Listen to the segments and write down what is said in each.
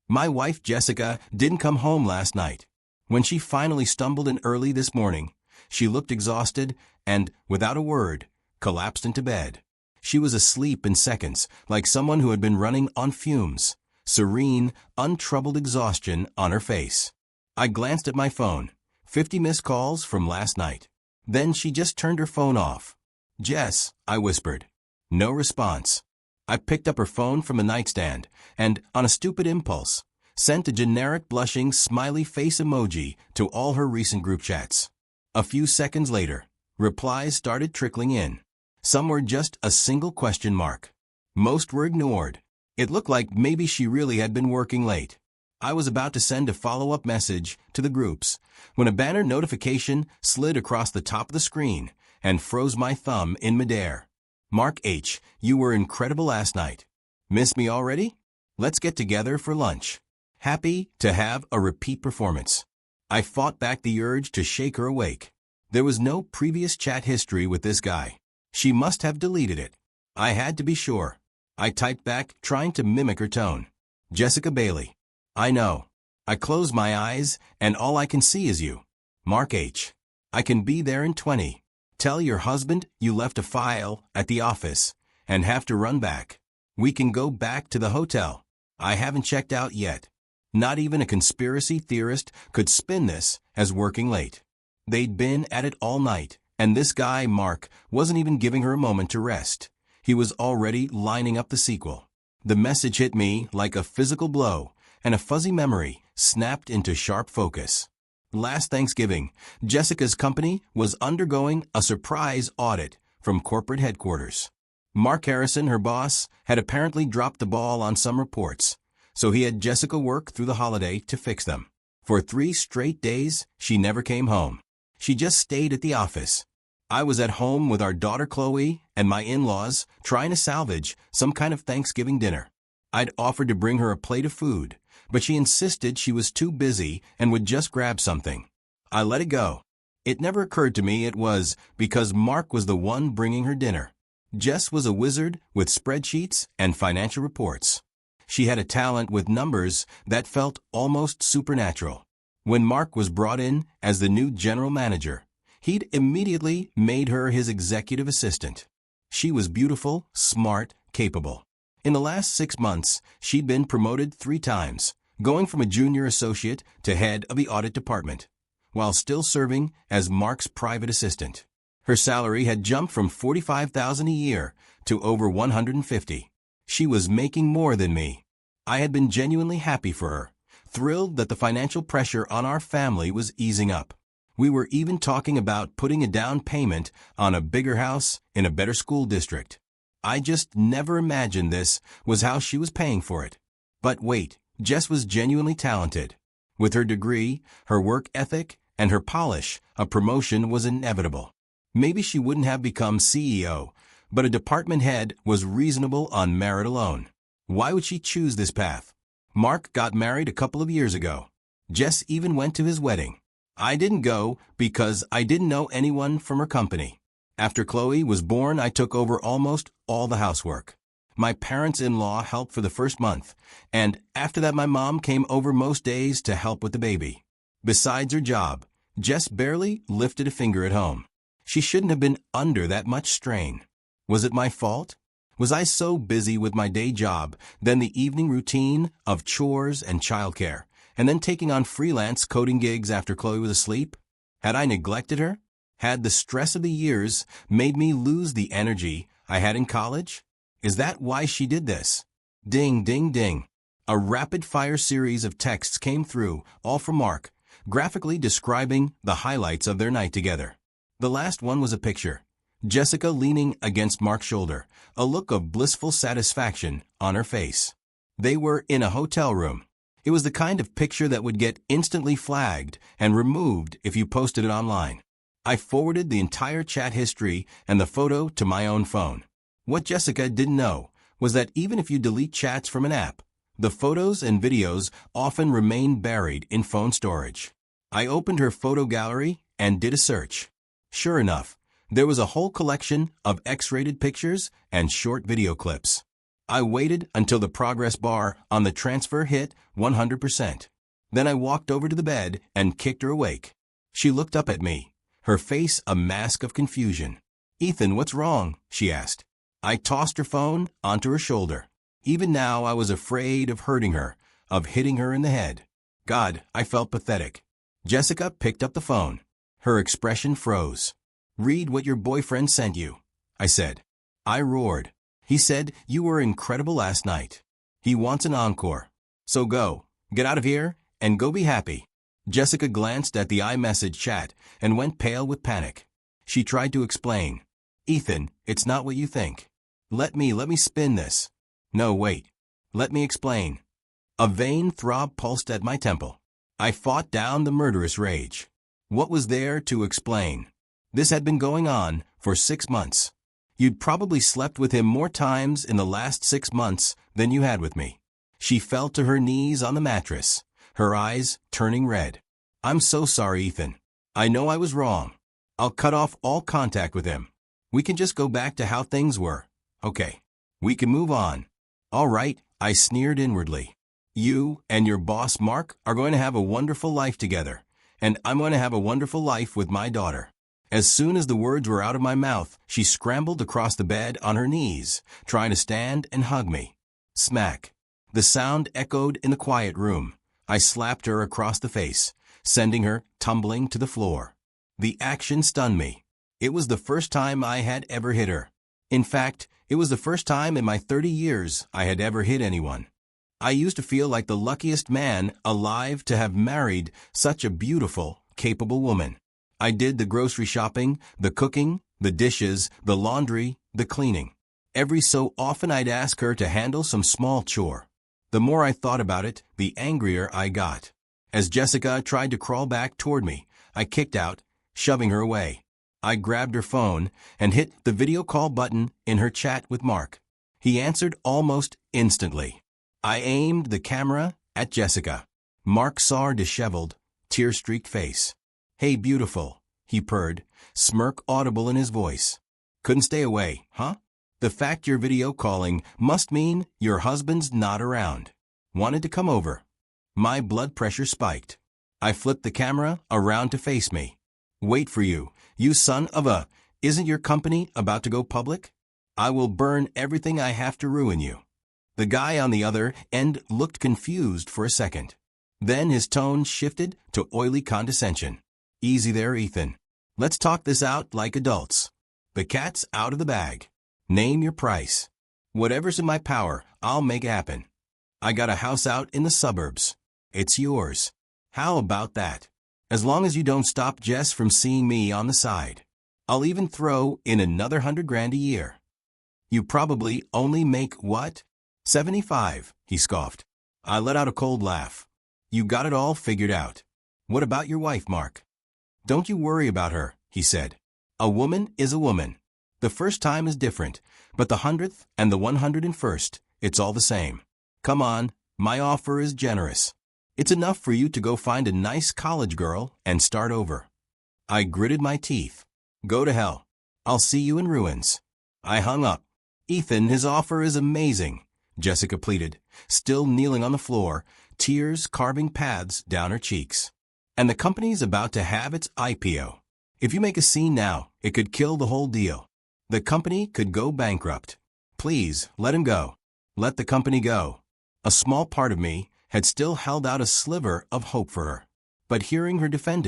My wife Jessica didn't come home last night. When she finally stumbled in early this morning, she looked exhausted and, without a word, collapsed into bed. She was asleep in seconds, like someone who had been running on fumes. Serene, untroubled exhaustion on her face. I glanced at my phone. 50 missed calls from last night. Then she just turned her phone off. "Jess," I whispered. No response. I picked up her phone from the nightstand and, on a stupid impulse, sent a generic blushing smiley face emoji to all her recent group chats. A few seconds later, replies started trickling in. Some were just a single question mark. Most were ignored. It looked like maybe she really had been working late. I was about to send a follow-up message to the groups when a banner notification slid across the top of the screen and froze my thumb in midair. "Mark H., you were incredible last night. Miss me already? Let's get together for lunch. Happy to have a repeat performance." I fought back the urge to shake her awake. There was no previous chat history with this guy. She must have deleted it. I had to be sure. I typed back, trying to mimic her tone. "Jessica Bailey. I know. I close my eyes, and all I can see is you. Mark H. I can be there in 20. Tell your husband you left a file at the office and have to run back. We can go back to the hotel. I haven't checked out yet." Not even a conspiracy theorist could spin this as working late. They'd been at it all night, and this guy, Mark, wasn't even giving her a moment to rest. He was already lining up the sequel. The message hit me like a physical blow, and a fuzzy memory snapped into sharp focus. Last Thanksgiving, Jessica's company was undergoing a surprise audit from corporate headquarters. Mark Harrison, her boss, had apparently dropped the ball on some reports, so he had Jessica work through the holiday to fix them. For 3 straight days, she never came home. She just stayed at the office. I was at home with our daughter Chloe and my in-laws trying to salvage some kind of Thanksgiving dinner. I'd offered to bring her a plate of food, but she insisted she was too busy and would just grab something. I let it go. It never occurred to me it was because Mark was the one bringing her dinner. Jess was a wizard with spreadsheets and financial reports. She had a talent with numbers that felt almost supernatural. When Mark was brought in as the new general manager, he'd immediately made her his executive assistant. She was beautiful, smart, capable. In the last 6 months, she'd been promoted 3 times, going from a junior associate to head of the audit department, while still serving as Mark's private assistant. Her salary had jumped from $45,000 a year to over $150,000. She was making more than me. I had been genuinely happy for her, thrilled that the financial pressure on our family was easing up. We were even talking about putting a down payment on a bigger house in a better school district. I just never imagined this was how she was paying for it. But wait, Jess was genuinely talented. With her degree, her work ethic, and her polish, a promotion was inevitable. Maybe she wouldn't have become CEO, but a department head was reasonable on merit alone. Why would she choose this path? Mark got married a couple of years ago. Jess even went to his wedding. I didn't go because I didn't know anyone from her company. After Chloe was born, I took over almost all the housework. My parents-in-law helped for the first month, and after that my mom came over most days to help with the baby. Besides her job, Jess barely lifted a finger at home. She shouldn't have been under that much strain. Was it my fault? Was I so busy with my day job, then the evening routine of chores and childcare, and then taking on freelance coding gigs after Chloe was asleep? Had I neglected her? Had the stress of the years made me lose the energy I had in college? Is that why she did this? Ding, ding, ding. A rapid-fire series of texts came through, all from Mark, graphically describing the highlights of their night together. The last one was a picture. Jessica leaning against Mark's shoulder, a look of blissful satisfaction on her face. They were in a hotel room. It was the kind of picture that would get instantly flagged and removed if you posted it online. I forwarded the entire chat history and the photo to my own phone. What Jessica didn't know was that even if you delete chats from an app, the photos and videos often remain buried in phone storage. I opened her photo gallery and did a search. Sure enough, there was a whole collection of X-rated pictures and short video clips. I waited until the progress bar on the transfer hit 100%. Then I walked over to the bed and kicked her awake. She looked up at me, her face a mask of confusion. "Ethan, what's wrong?" she asked. I tossed her phone onto her shoulder. Even now I was afraid of hurting her, of hitting her in the head. God, I felt pathetic. Jessica picked up the phone. Her expression froze. "Read what your boyfriend sent you," I said. I roared. "He said you were incredible last night. He wants an encore. So go, get out of here, and go be happy." Jessica glanced at the iMessage chat and went pale with panic. She tried to explain. "Ethan, it's not what you think. Let me spin this." "No, wait. Let me explain." A vain throb pulsed at my temple. I fought down the murderous rage. What was there to explain? This had been going on for 6 months. You'd probably slept with him more times in the last 6 months than you had with me. She fell to her knees on the mattress, her eyes turning red. "I'm so sorry, Ethan. I know I was wrong. I'll cut off all contact with him. We can just go back to how things were. Okay. We can move on." "All right," I sneered inwardly. "You and your boss Mark are going to have a wonderful life together, and I'm going to have a wonderful life with my daughter." As soon as the words were out of my mouth, she scrambled across the bed on her knees, trying to stand and hug me. Smack. The sound echoed in the quiet room. I slapped her across the face, sending her tumbling to the floor. The action stunned me. It was the first time I had ever hit her. In fact, it was the first time in my 30 years I had ever hit anyone. I used to feel like the luckiest man alive to have married such a beautiful, capable woman. I did the grocery shopping, the cooking, the dishes, the laundry, the cleaning. Every so often I'd ask her to handle some small chore. The more I thought about it, the angrier I got. As Jessica tried to crawl back toward me, I kicked out, shoving her away. I grabbed her phone and hit the video call button in her chat with Mark. He answered almost instantly. I aimed the camera at Jessica. Mark saw her disheveled, tear-streaked face. "Hey, beautiful," he purred, smirk audible in his voice. "Couldn't stay away, huh? The fact you're video calling must mean your husband's not around. Wanted to come over." My blood pressure spiked. I flipped the camera around to face me. "Wait for you, you son of a... Isn't your company about to go public? I will burn everything I have to ruin you." The guy on the other end looked confused for a second. Then his tone shifted to oily condescension. "Easy there, Ethan. Let's talk this out like adults. The cat's out of the bag. Name your price. Whatever's in my power, I'll make happen. I got a house out in the suburbs. It's yours. How about that? As long as you don't stop Jess from seeing me on the side. I'll even throw in another $100,000 a year." "You probably only make what?" 75, he scoffed. I let out a cold laugh. "You got it all figured out. What about your wife, Mark?" "Don't you worry about her," he said. "A woman is a woman. The first time is different, but the 100th and the 101st, it's all the same. Come on, my offer is generous. It's enough for you to go find a nice college girl and start over." I gritted my teeth. "Go to hell. I'll see you in ruins." I hung up. "Ethan, his offer is amazing," Jessica pleaded, still kneeling on the floor, tears carving paths down her cheeks. "And the company's about to have its IPO. If you make a scene now, it could kill the whole deal. The company could go bankrupt. Please, let him go. Let the company go." A small part of me had still held out a sliver of hope for her. But hearing her defend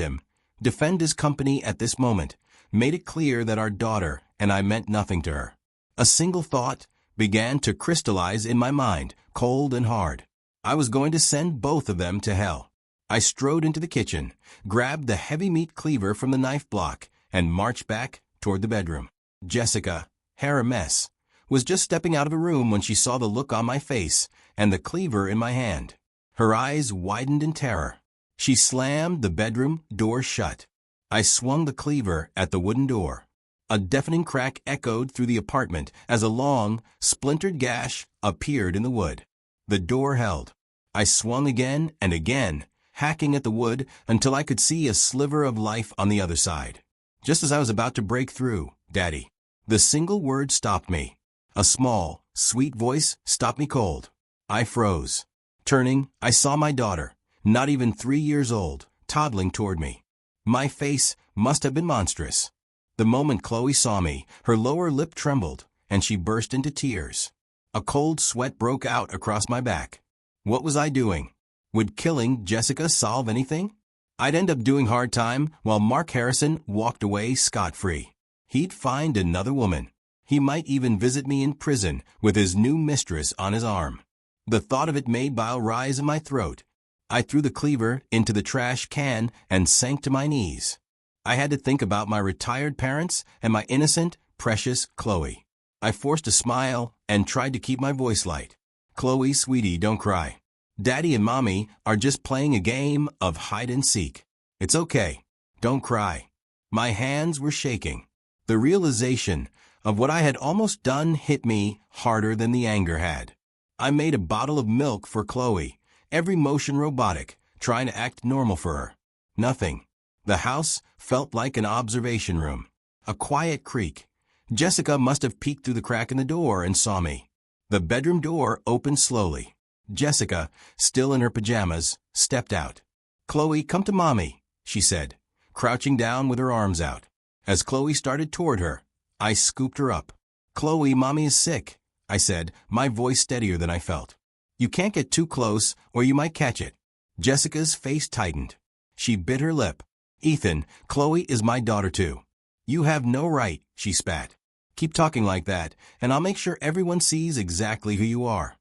his company at this moment, made it clear that our daughter and I meant nothing to her. A single thought began to crystallize in my mind, cold and hard. I was going to send both of them to hell. I strode into the kitchen, grabbed the heavy meat cleaver from the knife block, and marched back toward the bedroom. Jessica, hair a mess, was just stepping out of a room when she saw the look on my face and the cleaver in my hand. Her eyes widened in terror. She slammed the bedroom door shut. I swung the cleaver at the wooden door. A deafening crack echoed through the apartment as a long, splintered gash appeared in the wood. The door held. I swung again and again, hacking at the wood until I could see a sliver of life on the other side. Just as I was about to break through, "Daddy," the single word stopped me. A small, sweet voice stopped me cold. I froze. Turning, I saw my daughter, not even 3 years old, toddling toward me. My face must have been monstrous. The moment Chloe saw me, her lower lip trembled, and she burst into tears. A cold sweat broke out across my back. What was I doing? Would killing Jessica solve anything? I'd end up doing hard time while Mark Harrison walked away scot-free. He'd find another woman. He might even visit me in prison with his new mistress on his arm. The thought of it made bile rise in my throat. I threw the cleaver into the trash can and sank to my knees. I had to think about my retired parents and my innocent, precious Chloe. I forced a smile and tried to keep my voice light. Chloe, sweetie, don't cry. Daddy and Mommy are just playing a game of hide and seek. It's okay. Don't cry. My hands were shaking. The realization of what I had almost done hit me harder than the anger had. I made a bottle of milk for Chloe, every motion robotic, trying to act normal for her. Nothing. The house felt like an observation room. A quiet creak. Jessica must have peeked through the crack in the door and saw me. The bedroom door opened slowly. Jessica, still in her pajamas, stepped out. "Chloe, come to Mommy," she said, crouching down with her arms out. As Chloe started toward her, I scooped her up. "Chloe, Mommy is sick," I said, my voice steadier than I felt. "You can't get too close or you might catch it." Jessica's face tightened. She bit her lip. "Ethan, Chloe is my daughter too." "You have no right," she spat. "Keep talking like that, and I'll make sure everyone sees exactly who you are."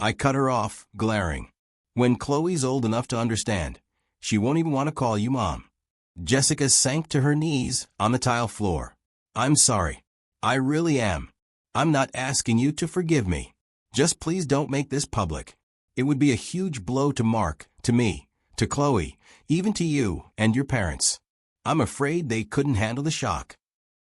I cut her off, glaring. "When Chloe's old enough to understand, she won't even want to call you Mom." Jessica sank to her knees on the tile floor. "I'm sorry. I really am. I'm not asking you to forgive me. Just please don't make this public. It would be a huge blow to Mark, to me, to Chloe, even to you and your parents. I'm afraid they couldn't handle the shock."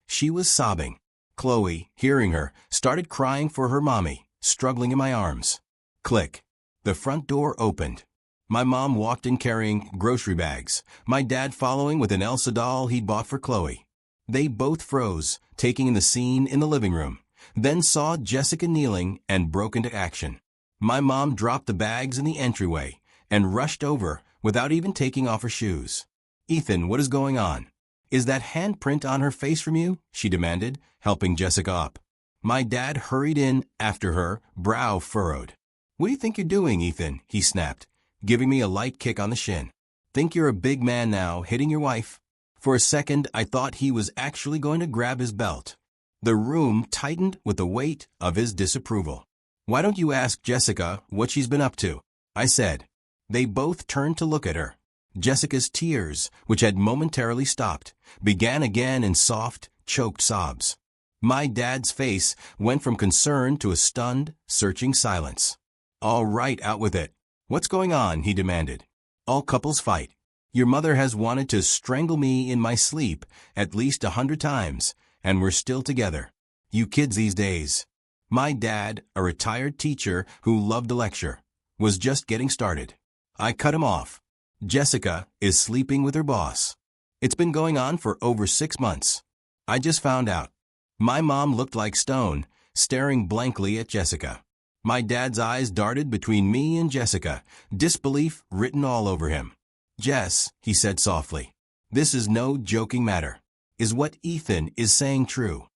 She was sobbing. Chloe, hearing her, started crying for her mommy, struggling in my arms. Click. The front door opened. My mom walked in carrying grocery bags, my dad following with an Elsa doll he'd bought for Chloe. They both froze, taking in the scene in the living room, then saw Jessica kneeling and broke into action. My mom dropped the bags in the entryway and rushed over without even taking off her shoes. "Ethan, what is going on? Is that handprint on her face from you?" she demanded, helping Jessica up. My dad hurried in after her, brow furrowed. "What do you think you're doing, Ethan?" he snapped, giving me a light kick on the shin. "Think you're a big man now, hitting your wife?" For a second, I thought he was actually going to grab his belt. The room tightened with the weight of his disapproval. "Why don't you ask Jessica what she's been up to?" I said. They both turned to look at her. Jessica's tears, which had momentarily stopped, began again in soft, choked sobs. My dad's face went from concern to a stunned, searching silence. "All right, out with it. What's going on?" he demanded. "All couples fight. Your mother has wanted to strangle me in my sleep at least 100 times, and we're still together. You kids these days." My dad, a retired teacher who loved to lecture, was just getting started. I cut him off. "Jessica is sleeping with her boss. It's been going on for over 6 months. I just found out." My mom looked like stone, staring blankly at Jessica. My dad's eyes darted between me and Jessica, disbelief written all over him. "Jess," he said softly, "this is no joking matter. Is what Ethan is saying true?"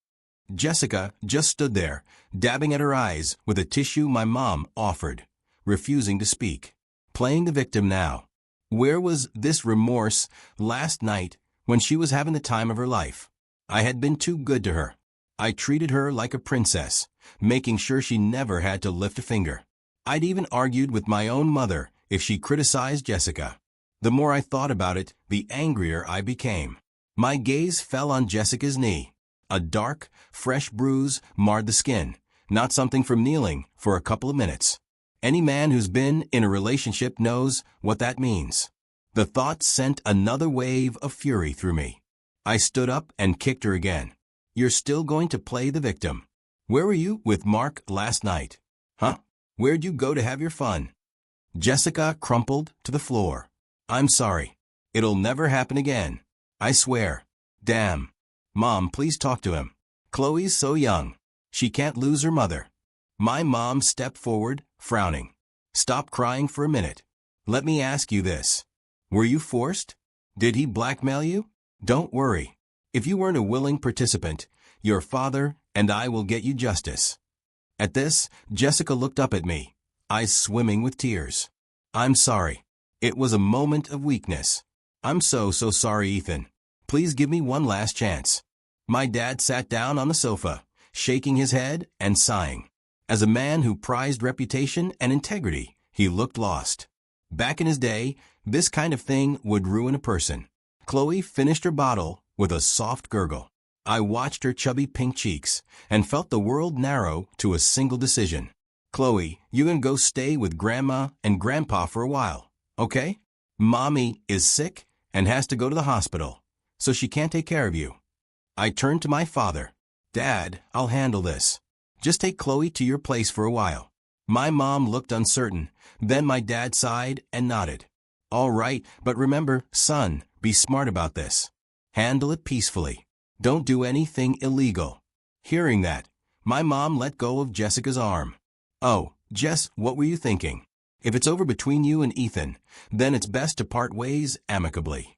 Jessica just stood there, dabbing at her eyes with a tissue my mom offered, refusing to speak, playing the victim now. Where was this remorse last night when she was having the time of her life? I had been too good to her. I treated her like a princess, making sure she never had to lift a finger. I'd even argued with my own mother if she criticized Jessica. The more I thought about it, the angrier I became. My gaze fell on Jessica's knee. A dark, fresh bruise marred the skin, not something from kneeling for a couple of minutes. Any man who's been in a relationship knows what that means. The thought sent another wave of fury through me. I stood up and kicked her again. "You're still going to play the victim. Where were you with Mark last night? Huh? Where'd you go to have your fun?" Jessica crumpled to the floor. "I'm sorry. It'll never happen again. I swear." "Damn. Mom, please talk to him. Chloe's so young. She can't lose her mother." My mom stepped forward, frowning. Stop crying for a minute. Let me ask you this. Were you forced? Did he blackmail you? Don't worry. If you weren't a willing participant, your father and I will get you justice. At this, Jessica looked up at me, eyes swimming with tears. I'm sorry. It was a moment of weakness. I'm so sorry, Ethan. Please give me one last chance. My dad sat down on the sofa, shaking his head and sighing. As a man who prized reputation and integrity, he looked lost. Back in his day, this kind of thing would ruin a person. Chloe finished her bottle with a soft gurgle. I watched her chubby pink cheeks and felt the world narrow to a single decision. Chloe, you can go stay with Grandma and Grandpa for a while, okay? Mommy is sick and has to go to the hospital, so she can't take care of you. I turned to my father. Dad, I'll handle this. Just take Chloe to your place for a while. My mom looked uncertain, then my dad sighed and nodded. All right, but remember, son, be smart about this. Handle it peacefully. Don't do anything illegal. Hearing that, my mom let go of Jessica's arm. Oh, Jess, what were you thinking? If it's over between you and Ethan, then it's best to part ways amicably.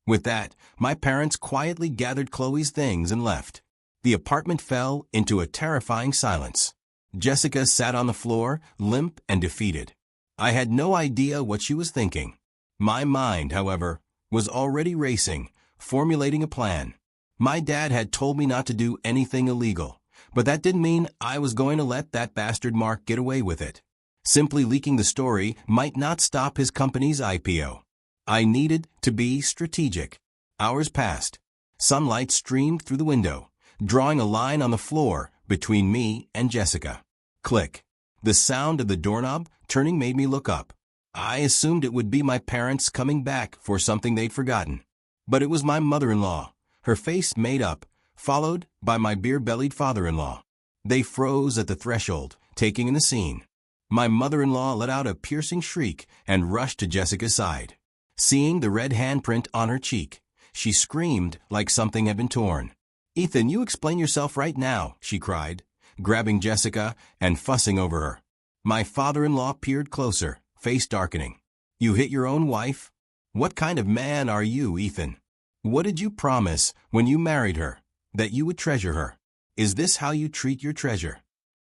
With that, my parents quietly gathered Chloe's things and left. The apartment fell into a terrifying silence. Jessica sat on the floor, limp and defeated. I had no idea what she was thinking. My mind, however, was already racing, formulating a plan. My dad had told me not to do anything illegal, but that didn't mean I was going to let that bastard Mark get away with it. Simply leaking the story might not stop his company's IPO. I needed to be strategic. Hours passed. Sunlight streamed through the window, drawing a line on the floor between me and Jessica. Click. The sound of the doorknob turning made me look up. I assumed it would be my parents coming back for something they'd forgotten. But it was my mother-in-law, her face made up, followed by my beer-bellied father-in-law. They froze at the threshold, taking in the scene. My mother-in-law let out a piercing shriek and rushed to Jessica's side. Seeing the red handprint on her cheek, she screamed like something had been torn. Ethan, you explain yourself right now, she cried, grabbing Jessica and fussing over her. My father-in-law peered closer, face darkening. You hit your own wife? What kind of man are you, Ethan? What did you promise when you married her? That you would treasure her. Is this how you treat your treasure?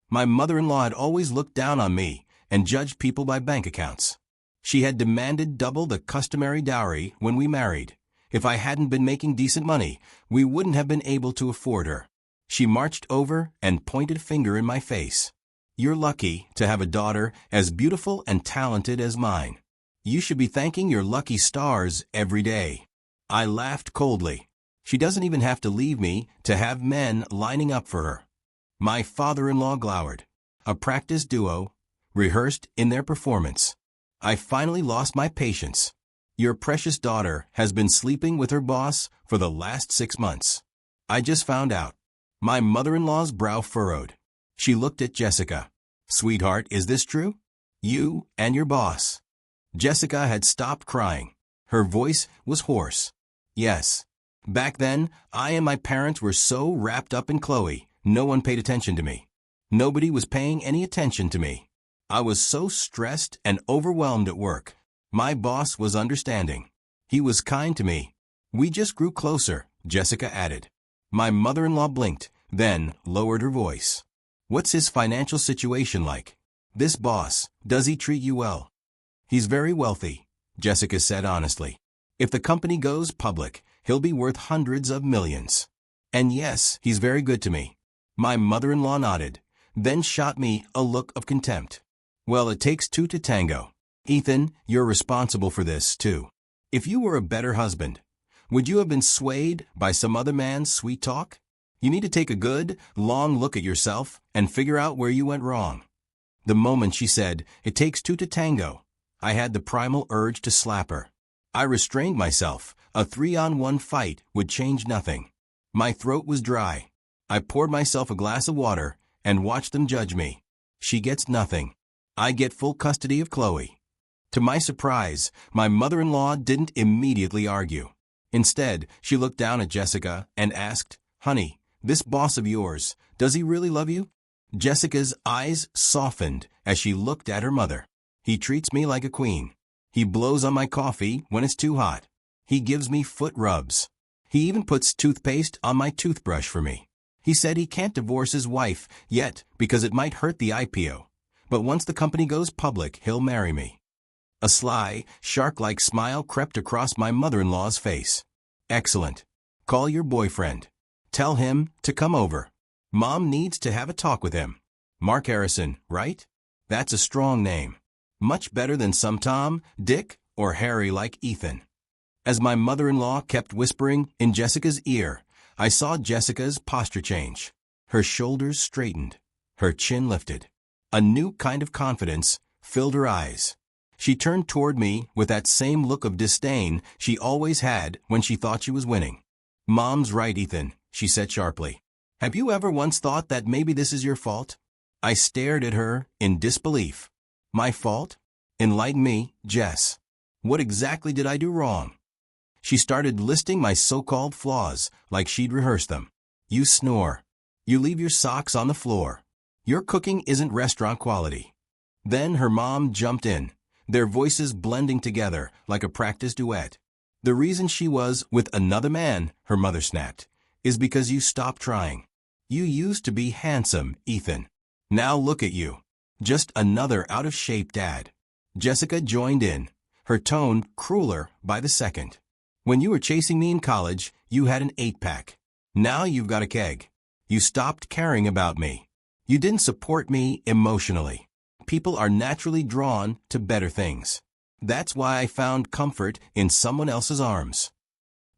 My mother-in-law had always looked down on me and judged people by bank accounts. She had demanded double the customary dowry when we married. If I hadn't been making decent money, we wouldn't have been able to afford her. She marched over and pointed a finger in my face. You're lucky to have a daughter as beautiful and talented as mine. You should be thanking your lucky stars every day. I laughed coldly. She doesn't even have to leave me to have men lining up for her. My father-in-law glowered. A practice duo, rehearsed in their performance. I finally lost my patience. Your precious daughter has been sleeping with her boss for the last 6 months. I just found out. My mother-in-law's brow furrowed. She looked at Jessica. Sweetheart, is this true? You and your boss. Jessica had stopped crying. Her voice was hoarse. Yes. Back then, I and my parents were so wrapped up in Chloe, no one paid attention to me. Nobody was paying any attention to me. I was so stressed and overwhelmed at work. My boss was understanding. He was kind to me. We just grew closer, Jessica added. My mother-in-law blinked, then lowered her voice. What's his financial situation like? This boss, does he treat you well? He's very wealthy, Jessica said honestly. If the company goes public, he'll be worth hundreds of millions. And yes, he's very good to me. My mother-in-law nodded, then shot me a look of contempt. Well, it takes two to tango. Ethan, you're responsible for this, too. If you were a better husband, would you have been swayed by some other man's sweet talk? You need to take a good, long look at yourself and figure out where you went wrong. The moment she said, it takes two to tango, I had the primal urge to slap her. I restrained myself. A 3-on-1 fight would change nothing. My throat was dry. I poured myself a glass of water and watched them judge me. She gets nothing. I get full custody of Chloe. To my surprise, my mother-in-law didn't immediately argue. Instead, she looked down at Jessica and asked, Honey, this boss of yours, does he really love you? Jessica's eyes softened as she looked at her mother. He treats me like a queen. He blows on my coffee when it's too hot. He gives me foot rubs. He even puts toothpaste on my toothbrush for me. He said he can't divorce his wife yet because it might hurt the IPO. But once the company goes public, he'll marry me. A sly, shark-like smile crept across my mother-in-law's face. Excellent. Call your boyfriend. Tell him to come over. Mom needs to have a talk with him. Mark Harrison, right? That's a strong name. Much better than some Tom, Dick, or Harry like Ethan. As my mother-in-law kept whispering in Jessica's ear, I saw Jessica's posture change. Her shoulders straightened. Her chin lifted. A new kind of confidence filled her eyes. She turned toward me with that same look of disdain she always had when she thought she was winning. Mom's right, Ethan, she said sharply. Have you ever once thought that maybe this is your fault? I stared at her in disbelief. My fault? Enlighten me, Jess. What exactly did I do wrong? She started listing my so-called flaws like she'd rehearsed them. You snore. You leave your socks on the floor. Your cooking isn't restaurant quality. Then her mom jumped in, their voices blending together like a practice duet. The reason she was with another man, her mother snapped, is because you stopped trying. You used to be handsome, Ethan. Now look at you. Just another out-of-shape dad. Jessica joined in, her tone crueler by the second. When you were chasing me in college, you had an 8-pack. Now you've got a keg. You stopped caring about me. You didn't support me emotionally. People are naturally drawn to better things. That's why I found comfort in someone else's arms.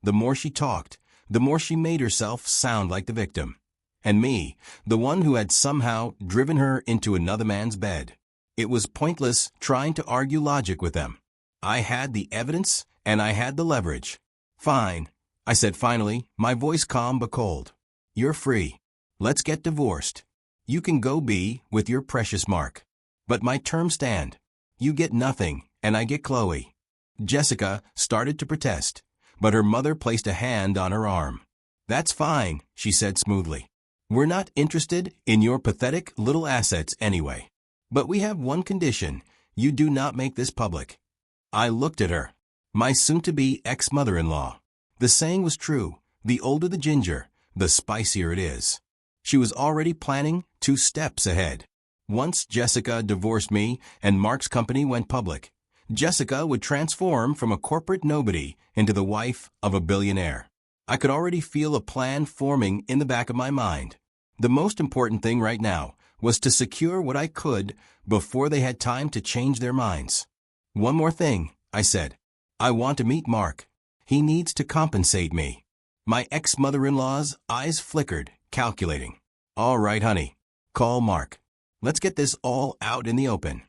The more she talked, the more she made herself sound like the victim. And me, the one who had somehow driven her into another man's bed. It was pointless trying to argue logic with them. I had the evidence, and I had the leverage. Fine, I said finally, my voice calm but cold. You're free. Let's get divorced. You can go be with your precious Mark. But my terms stand. You get nothing, and I get Chloe. Jessica started to protest, but her mother placed a hand on her arm. That's fine, she said smoothly. We're not interested in your pathetic little assets anyway. But we have one condition. You do not make this public. I looked at her. My soon-to-be ex-mother-in-law. The saying was true. The older the ginger, the spicier it is. She was already planning 2 steps ahead. Once Jessica divorced me and Mark's company went public, Jessica would transform from a corporate nobody into the wife of a billionaire. I could already feel a plan forming in the back of my mind. The most important thing right now was to secure what I could before they had time to change their minds. One more thing, I said. I want to meet Mark. He needs to compensate me. My ex-mother-in-law's eyes flickered, calculating. All right, honey. Call Mark. Let's get this all out in the open.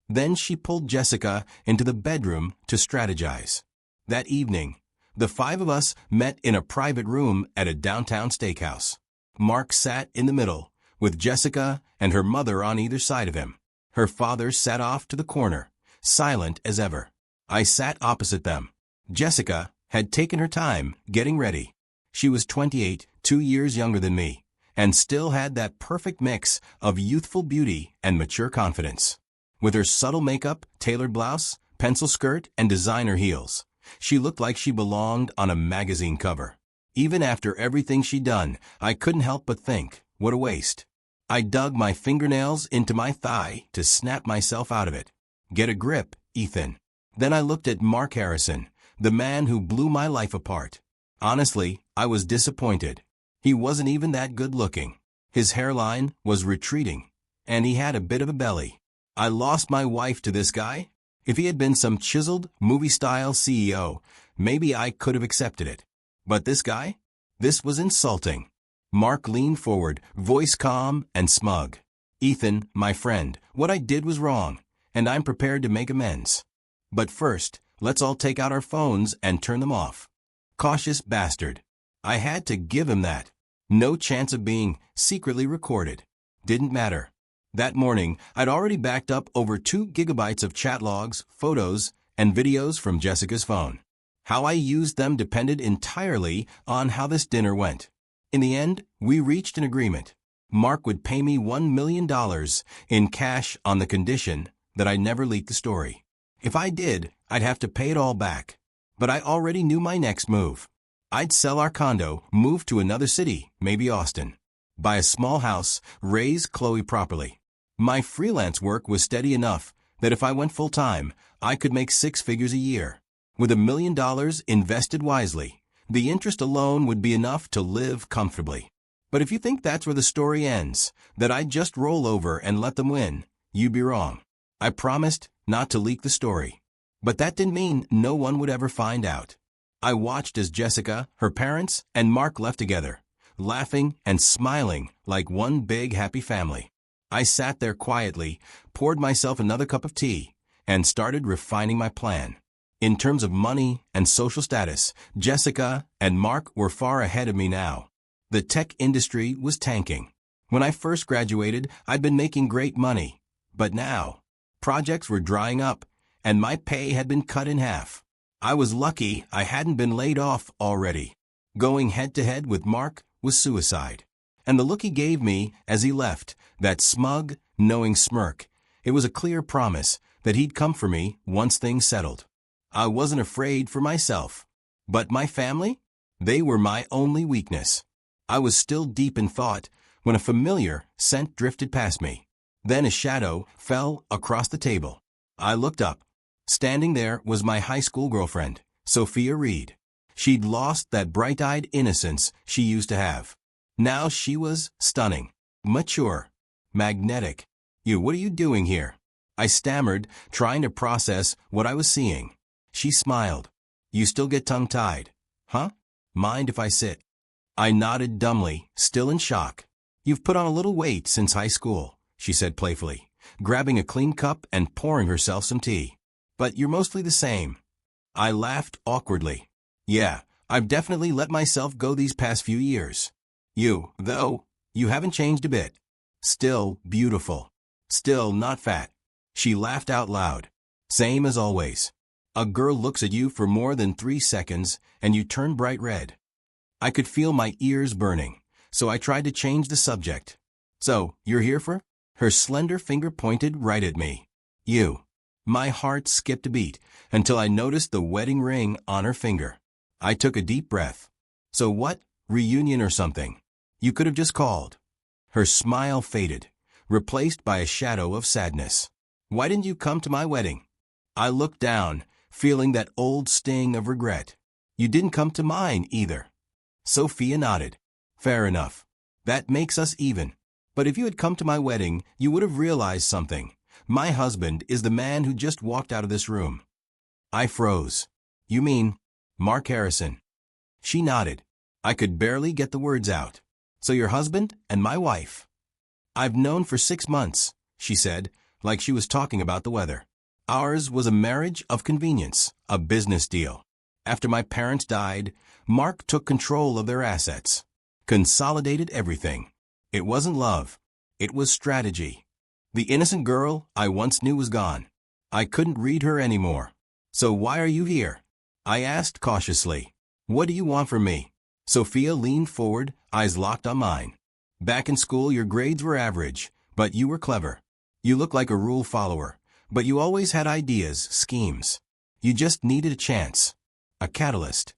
Then she pulled Jessica into the bedroom to strategize. That evening, the 5 of us met in a private room at a downtown steakhouse. Mark sat in the middle, with Jessica and her mother on either side of him. Her father sat off to the corner, silent as ever. I sat opposite them. Jessica had taken her time getting ready. She was 28, 2 years younger than me, and still had that perfect mix of youthful beauty and mature confidence. With her subtle makeup, tailored blouse, pencil skirt, and designer heels, she looked like she belonged on a magazine cover. Even after everything she'd done, I couldn't help but think, what a waste. I dug my fingernails into my thigh to snap myself out of it. Get a grip, Ethan. Then I looked at Mark Harrison, the man who blew my life apart. Honestly, I was disappointed. He wasn't even that good looking. His hairline was retreating, and he had a bit of a belly. I lost my wife to this guy. If he had been some chiseled, movie-style CEO, maybe I could have accepted it. But this guy? This was insulting. Mark leaned forward, voice calm and smug. Ethan, my friend, what I did was wrong, and I'm prepared to make amends. But first, let's all take out our phones and turn them off. Cautious bastard. I had to give him that. No chance of being secretly recorded. Didn't matter. That morning, I'd already backed up over 2 gigabytes of chat logs, photos, and videos from Jessica's phone. How I used them depended entirely on how this dinner went. In the end, we reached an agreement. Mark would pay me $1 million in cash on the condition that I never leaked the story. If I did, I'd have to pay it all back. But I already knew my next move. I'd sell our condo, move to another city, maybe Austin. Buy a small house, raise Chloe properly. My freelance work was steady enough that if I went full-time, I could make 6 figures a year. With $1 million invested wisely, the interest alone would be enough to live comfortably. But if you think that's where the story ends, that I'd just roll over and let them win, you'd be wrong. I promised not to leak the story. But that didn't mean no one would ever find out. I watched as Jessica, her parents, and Mark left together, laughing and smiling like one big happy family. I sat there quietly, poured myself another cup of tea, and started refining my plan. In terms of money and social status, Jessica and Mark were far ahead of me now. The tech industry was tanking. When I first graduated, I'd been making great money. But now, projects were drying up, and my pay had been cut in half. I was lucky I hadn't been laid off already. Going head-to-head with Mark was suicide. And the look he gave me as he left, that smug, knowing smirk, it was a clear promise that he'd come for me once things settled. I wasn't afraid for myself. But my family? They were my only weakness. I was still deep in thought when a familiar scent drifted past me. Then a shadow fell across the table. I looked up. Standing there was my high school girlfriend, Sophia Reed. She'd lost that bright-eyed innocence she used to have. Now she was stunning, mature, magnetic. What are you doing here?" I stammered, trying to process what I was seeing. She smiled. "You still get tongue-tied, huh? Mind if I sit?" I nodded dumbly, still in shock. "You've put on a little weight since high school," she said playfully, grabbing a clean cup and pouring herself some tea. "But you're mostly the same." I laughed awkwardly. "Yeah, I've definitely let myself go these past few years. Though, you haven't changed a bit. Still beautiful. Still not fat." She laughed out loud. "Same as always. A girl looks at you for more than 3 seconds and you turn bright red." I could feel my ears burning, so I tried to change the subject. "So, you're here for?" Her slender finger pointed right at me. "You." My heart skipped a beat until I noticed the wedding ring on her finger. I took a deep breath. "So what? Reunion or something? You could have just called." Her smile faded, replaced by a shadow of sadness. "Why didn't you come to my wedding?" I looked down, feeling that old sting of regret. "You didn't come to mine either." Sophia nodded. "Fair enough. That makes us even. But if you had come to my wedding, you would have realized something. My husband is the man who just walked out of this room." I froze. "You mean Mark Harrison?" She nodded. I could barely get the words out. "So your husband and my wife." "I've known for 6 months," she said, like she was talking about the weather. "Ours was a marriage of convenience, a business deal. After my parents died, Mark took control of their assets, consolidated everything. It wasn't love. It was strategy. The innocent girl I once knew was gone. I couldn't read her anymore. So why are you here?" I asked cautiously. "What do you want from me?" Sophia leaned forward, eyes locked on mine. "Back in school, your grades were average, but you were clever. You look like a rule follower, but you always had ideas, schemes. You just needed a chance. A catalyst."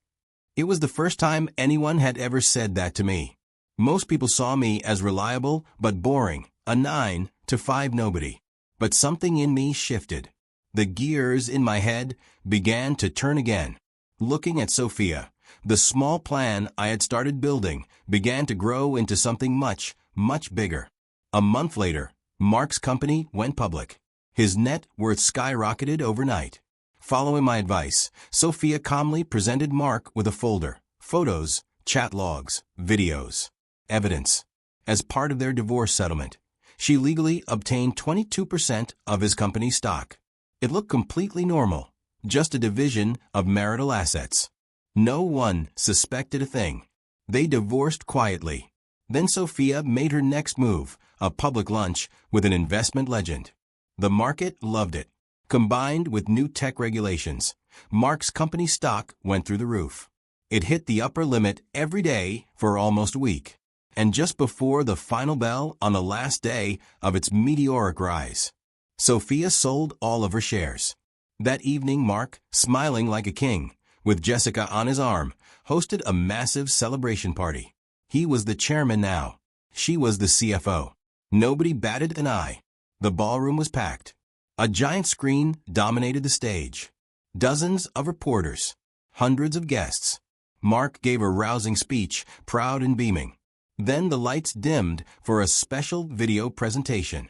It was the first time anyone had ever said that to me. Most people saw me as reliable but boring, a 9 to 5 nobody. But something in me shifted. The gears in my head began to turn again. Looking at Sophia, the small plan I had started building began to grow into something much, much bigger. A month later, Mark's company went public. His net worth skyrocketed overnight. Following my advice, Sophia calmly presented Mark with a folder, photos, chat logs, videos, evidence. As part of their divorce settlement, she legally obtained 22% of his company's stock. It looked completely normal, just a division of marital assets. No one suspected a thing. They divorced quietly. Then Sophia made her next move, a public lunch with an investment legend. The market loved it. Combined with new tech regulations, Mark's company stock went through the roof. It hit the upper limit every day for almost a week. and just before the final bell on the last day of its meteoric rise. Sophia sold all of her shares. That evening, Mark, smiling like a king, with Jessica on his arm, hosted a massive celebration party. He was the chairman now. She was the CFO. Nobody batted an eye. The ballroom was packed. A giant screen dominated the stage. Dozens of reporters. Hundreds of guests. Mark gave a rousing speech, proud and beaming. Then the lights dimmed for a special video presentation.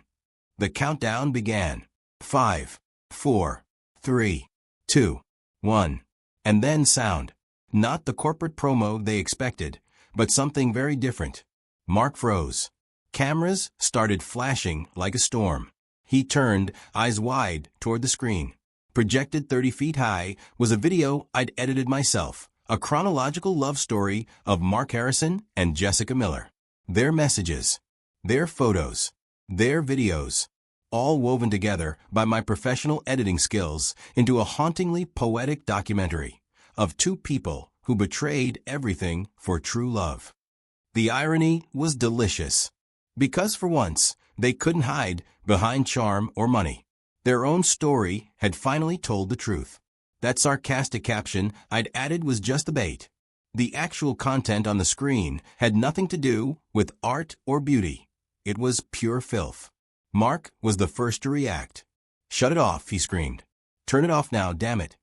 The countdown began. 5, 4, 3, 2, 1. And then sound. Not the corporate promo they expected, but something very different. Mark froze. Cameras started flashing like a storm. He turned, eyes wide, toward the screen. Projected 30 feet high was a video I'd edited myself, a chronological love story of Mark Harrison and Jessica Miller. Their messages, their photos, their videos, all woven together by my professional editing skills into a hauntingly poetic documentary of two people who betrayed everything for true love. The irony was delicious, because for once, they couldn't hide behind charm or money. Their own story had finally told the truth. That sarcastic caption I'd added was just the bait. The actual content on the screen had nothing to do with art or beauty. It was pure filth. Mark was the first to react. "Shut it off," he screamed. "Turn it off now, damn it."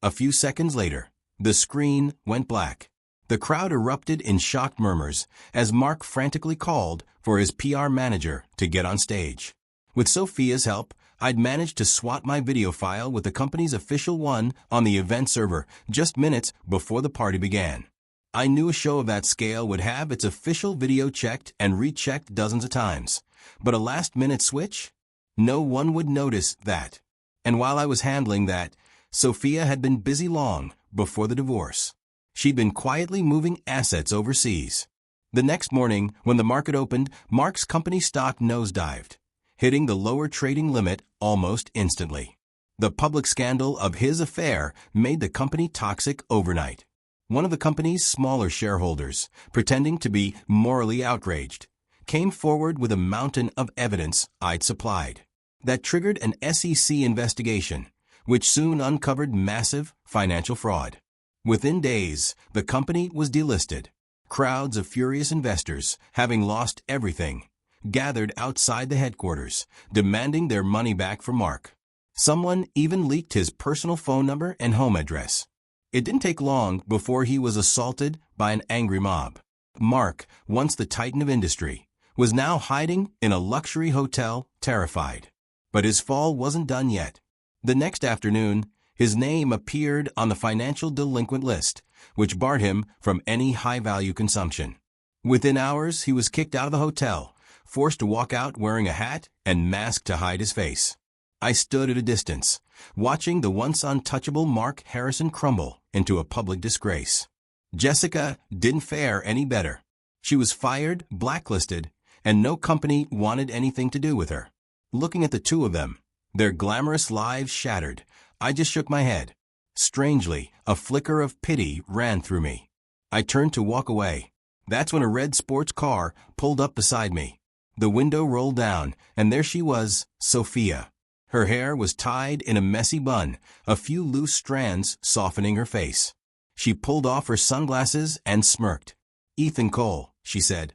A few seconds later, the screen went black. The crowd erupted in shocked murmurs as Mark frantically called for his PR manager to get on stage. With Sophia's help, I'd managed to swat my video file with the company's official one on the event server just minutes before the party began. I knew a show of that scale would have its official video checked and rechecked dozens of times, but a last-minute switch? No one would notice that. And while I was handling that, Sophia had been busy long before the divorce. She'd been quietly moving assets overseas. The next morning, when the market opened, Mark's company stock nosedived, hitting the lower trading limit almost instantly. The public scandal of his affair made the company toxic overnight. One of the company's smaller shareholders, pretending to be morally outraged, came forward with a mountain of evidence I'd supplied. That triggered an SEC investigation, which soon uncovered massive financial fraud. Within days, the company was delisted. Crowds of furious investors, having lost everything, gathered outside the headquarters, demanding their money back from Mark. Someone even leaked his personal phone number and home address. It didn't take long before he was assaulted by an angry mob. Mark, once the titan of industry, was now hiding in a luxury hotel, terrified. But his fall wasn't done yet. The next afternoon, his name appeared on the financial delinquent list, which barred him from any high-value consumption. Within hours, he was kicked out of the hotel, forced to walk out wearing a hat and mask to hide his face. I stood at a distance, watching the once untouchable Mark Harrison crumble into a public disgrace. Jessica didn't fare any better. She was fired, blacklisted, and no company wanted anything to do with her. Looking at the two of them, their glamorous lives shattered, I just shook my head. Strangely, a flicker of pity ran through me. I turned to walk away. That's when a red sports car pulled up beside me. The window rolled down, and there she was, Sophia. Her hair was tied in a messy bun, a few loose strands softening her face. She pulled off her sunglasses and smirked. "Ethan Cole," she said.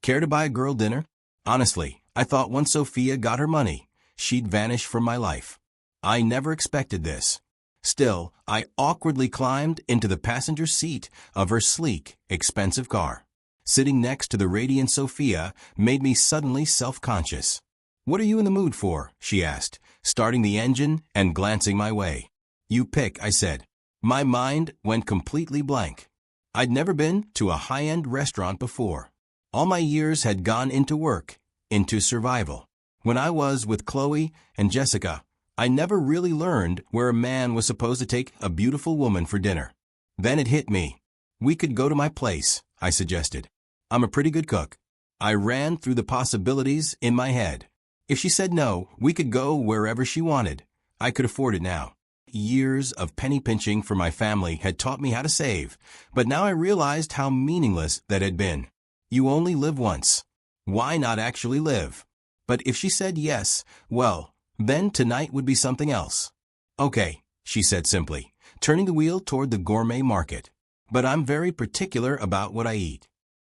"Care to buy a girl dinner?" Honestly, I thought once Sophia got her money, she'd vanish from my life. I never expected this. Still, I awkwardly climbed into the passenger seat of her sleek, expensive car. Sitting next to the radiant Sophia made me suddenly self-conscious. "What are you in the mood for?" she asked, starting the engine and glancing my way. "You pick," I said. My mind went completely blank. I'd never been to a high-end restaurant before. All my years had gone into work, into survival. When I was with Chloe and Jessica, I never really learned where a man was supposed to take a beautiful woman for dinner. Then it hit me. "We could go to my place," I suggested. "I'm a pretty good cook." I ran through the possibilities in my head. If she said no, we could go wherever she wanted. I could afford it now. Years of penny pinching for my family had taught me how to save, but now I realized how meaningless that had been. You only live once. Why not actually live? But if she said yes, well, then tonight would be something else. Okay, she said simply, turning the wheel toward the gourmet market. But I'm very particular about what I eat.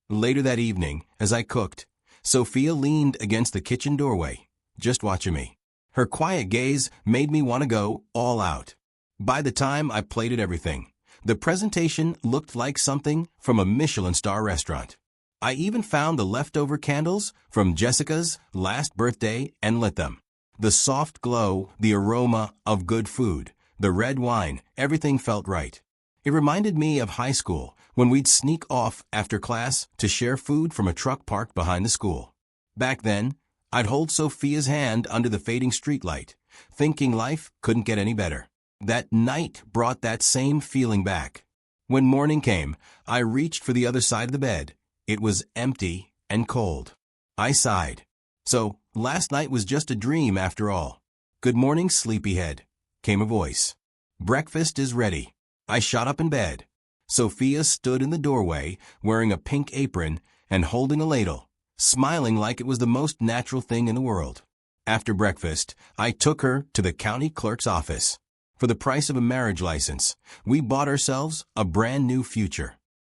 Later that evening, as I cooked, Sophia leaned against the kitchen doorway, just watching me. Her quiet gaze made me want to go all out. By the time I plated everything, the presentation looked like something from a Michelin star restaurant. I even found the leftover candles from Jessica's last birthday and lit them. The soft glow, the aroma of good food, the red wine, everything felt right. It reminded me of high school, when we'd sneak off after class to share food from a truck parked behind the school. Back then, I'd hold Sophia's hand under the fading streetlight, thinking life couldn't get any better. That night brought that same feeling back. When morning came, I reached for the other side of the bed. It was empty and cold. I sighed. So, last night was just a dream after all. Good morning, sleepyhead, came a voice. Breakfast is ready. I shot up in bed. Sophia stood in the doorway, wearing a pink apron and holding a ladle, smiling like it was the most natural thing in the world. After breakfast, I took her to the county clerk's office. For the price of a marriage license, we bought ourselves a brand new future.